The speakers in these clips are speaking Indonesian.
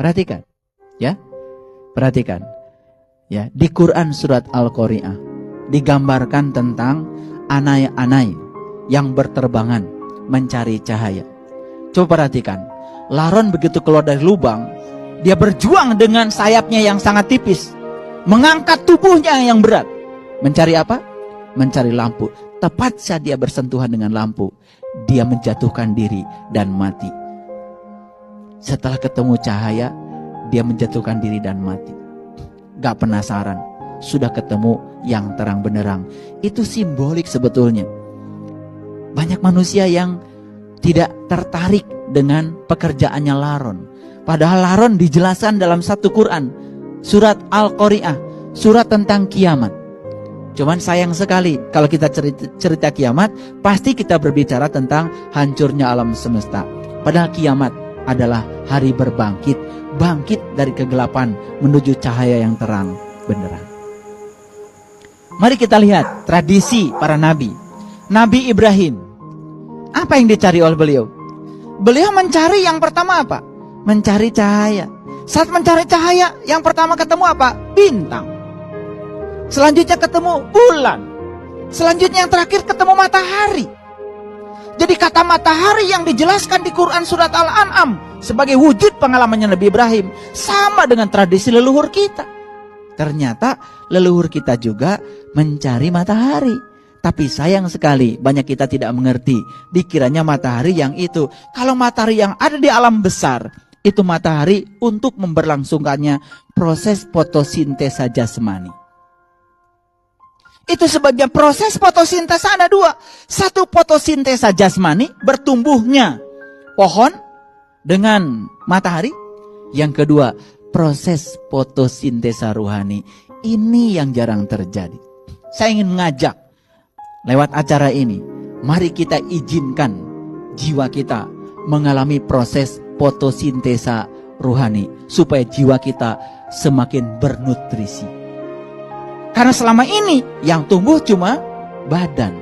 Perhatikan, ya. Perhatikan. Ya, di Quran surat Al-Qari'ah digambarkan tentang anai-anai yang berterbangan mencari cahaya. Coba perhatikan. Laron begitu keluar dari lubang, dia berjuang dengan sayapnya yang sangat tipis, mengangkat tubuhnya yang berat. Mencari apa? Mencari lampu. Tepat saat dia bersentuhan dengan lampu, dia menjatuhkan diri dan mati. Setelah ketemu cahaya, dia menjatuhkan diri dan mati. Gak penasaran, sudah ketemu yang terang benderang. Itu simbolik sebetulnya. Banyak manusia yang tidak tertarik dengan pekerjaannya Laron. Padahal Laron dijelaskan dalam satu Quran, surat Al-Qari'ah, surat tentang kiamat. Cuman sayang sekali kalau kita cerita kiamat, pasti kita berbicara tentang hancurnya alam semesta. Padahal kiamat adalah hari berbangkit, bangkit dari kegelapan menuju cahaya yang terang benderang. Mari kita lihat tradisi para nabi. Nabi Ibrahim, apa yang dicari oleh beliau? Beliau mencari yang pertama apa? Mencari cahaya. Saat mencari cahaya, yang pertama ketemu apa? Bintang. Selanjutnya ketemu bulan. Selanjutnya yang terakhir ketemu matahari. Jadi kata matahari yang dijelaskan di Quran surat Al-An'am sebagai wujud pengalamannya Nabi Ibrahim sama dengan tradisi leluhur kita. Ternyata leluhur kita juga mencari matahari. Tapi sayang sekali banyak kita tidak mengerti. Dikiranya matahari yang itu. Kalau matahari yang ada di alam besar, itu matahari untuk memberlangsungkannya proses fotosintesa jasmani. Itu sebabnya proses fotosintesa ada dua. Satu, fotosintesa jasmani, bertumbuhnya pohon dengan matahari. Yang kedua, proses fotosintesa ruhani. Ini yang jarang terjadi. Saya ingin mengajak lewat acara ini, mari kita izinkan jiwa kita mengalami proses fotosintesa ruhani, supaya jiwa kita semakin bernutrisi. Karena selama ini yang tumbuh cuma badan.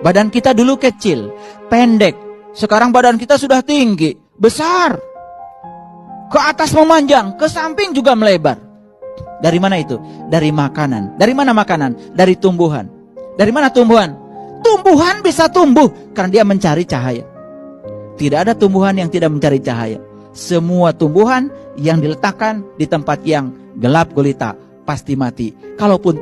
Badan kita dulu kecil, pendek. Sekarang badan kita sudah tinggi, besar. Ke atas memanjang, ke samping juga melebar. Dari mana itu? Dari makanan. Dari mana makanan? Dari tumbuhan. Dari mana tumbuhan? Tumbuhan bisa tumbuh karena dia mencari cahaya. Tidak ada tumbuhan yang tidak mencari cahaya. Semua tumbuhan yang diletakkan di tempat yang gelap gulita pasti mati. Kalaupun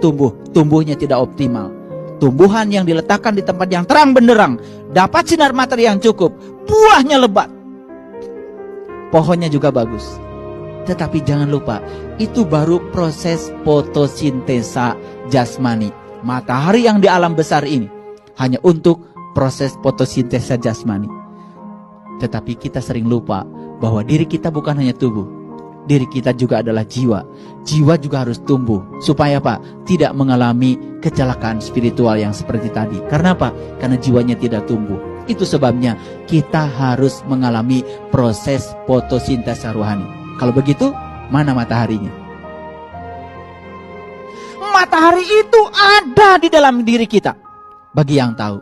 tumbuhnya tidak optimal. Tumbuhan yang diletakkan di tempat yang terang benderang, dapat sinar matahari yang cukup, buahnya lebat, pohonnya juga bagus. Tetapi jangan lupa, itu baru proses fotosintesa jasmani. Matahari yang di alam besar ini hanya untuk proses fotosintesa jasmani. Tetapi kita sering lupa bahwa diri kita bukan hanya tubuh, diri kita juga adalah jiwa. Jiwa juga harus tumbuh. Supaya apa? Tidak mengalami kecelakaan spiritual yang seperti tadi. Karena apa? Karena jiwanya tidak tumbuh. Itu sebabnya kita harus mengalami proses fotosintesa rohani. Kalau begitu, mana mataharinya? Matahari itu ada di dalam diri kita. Bagi yang tahu.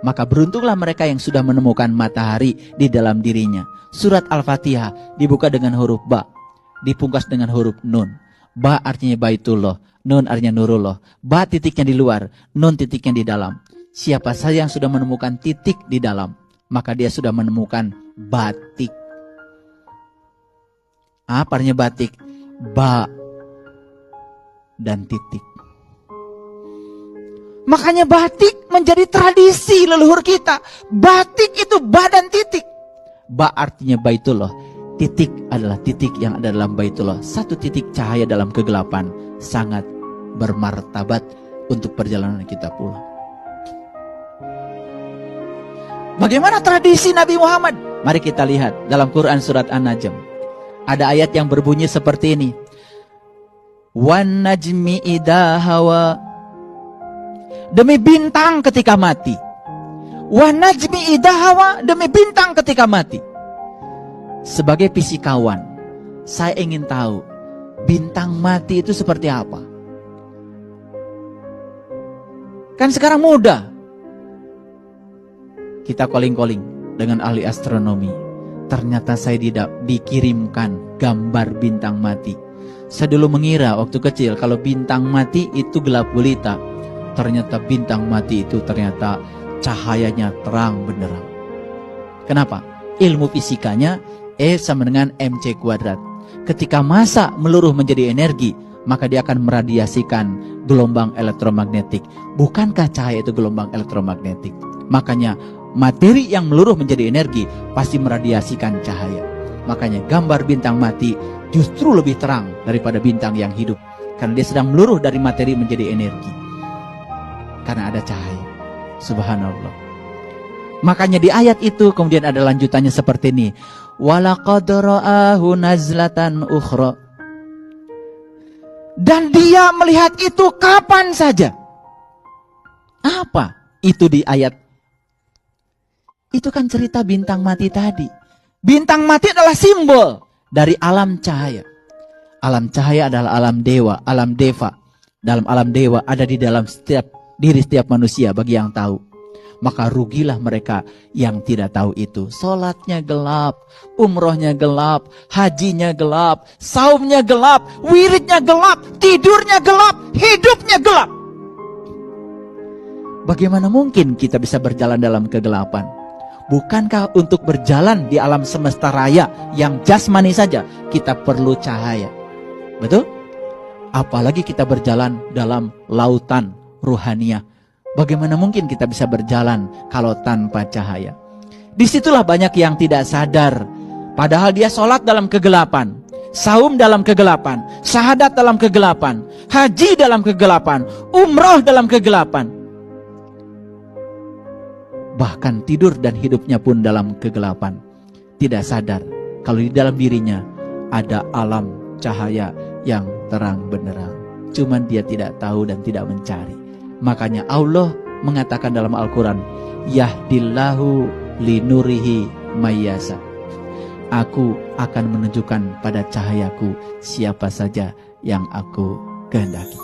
Maka beruntunglah mereka yang sudah menemukan matahari di dalam dirinya. Surat Al-Fatihah dibuka dengan huruf Ba, dipungkas dengan huruf Nun. Ba artinya Baitullah, Nun artinya Nurullah. Ba titiknya di luar, Nun titiknya di dalam. Siapa saja yang sudah menemukan titik di dalam, maka dia sudah menemukan batik. Apa artinya batik? Ba dan titik. Makanya batik menjadi tradisi leluhur kita. Batik itu badan titik. Ba artinya Baitullah. Titik adalah titik yang ada dalam Baitullah. Satu titik cahaya dalam kegelapan. Sangat bermartabat untuk perjalanan kita pulang. Bagaimana tradisi Nabi Muhammad? Mari kita lihat dalam Quran surat An-Najm. Ada ayat yang berbunyi seperti ini. Wan najmi idha hawa. Demi bintang ketika mati. Wan najmi idha hawa. Demi bintang ketika mati. Sebagai fisikawan, saya ingin tahu bintang mati itu seperti apa. Kan sekarang mudah kita calling-calling dengan ahli astronomi. ternyata saya dikirimkan gambar bintang mati. Saya dulu mengira waktu kecil kalau bintang mati itu gelap gulita. Ternyata bintang mati itu ternyata cahayanya terang benderang. Kenapa? Ilmu fisikanya E sama dengan mc kuadrat. Ketika massa meluruh menjadi energi, maka dia akan meradiasikan gelombang elektromagnetik. Bukankah cahaya itu gelombang elektromagnetik? Makanya materi yang meluruh menjadi energi pasti meradiasikan cahaya. Makanya gambar bintang mati justru lebih terang daripada bintang yang hidup, karena dia sedang meluruh dari materi menjadi energi, karena ada cahaya. Subhanallah. Makanya di ayat itu kemudian ada lanjutannya seperti ini. Walaqad ra'ahu nazlatan ukhra. Dan dia melihat itu kapan saja. Apa itu di ayat? Itu kan cerita bintang mati tadi. Bintang mati adalah simbol dari alam cahaya. Alam cahaya adalah alam dewa, alam deva. Dalam alam dewa ada di dalam setiap diri setiap manusia bagi yang tahu. Maka rugilah mereka yang tidak tahu itu. Salatnya gelap, umrohnya gelap, hajinya gelap, saumnya gelap, wiridnya gelap, tidurnya gelap, hidupnya gelap. Bagaimana mungkin kita bisa berjalan dalam kegelapan? Bukankah untuk berjalan di alam semesta raya yang jasmani saja kita perlu cahaya? Betul? Apalagi kita berjalan dalam lautan ruhaniah. Bagaimana mungkin kita bisa berjalan kalau tanpa cahaya? Disitulah banyak yang tidak sadar. Padahal dia sholat dalam kegelapan, saum dalam kegelapan, syahadat dalam kegelapan, haji dalam kegelapan, umroh dalam kegelapan. Bahkan tidur dan hidupnya pun dalam kegelapan. Tidak sadar kalau di dalam dirinya ada alam cahaya yang terang benderang. Cuman dia tidak tahu dan tidak mencari. Makanya Allah mengatakan dalam Al-Quran, Yahdillahu linurihi mayyasa. Aku akan menunjukkan pada cahayaku siapa saja yang aku kehendaki.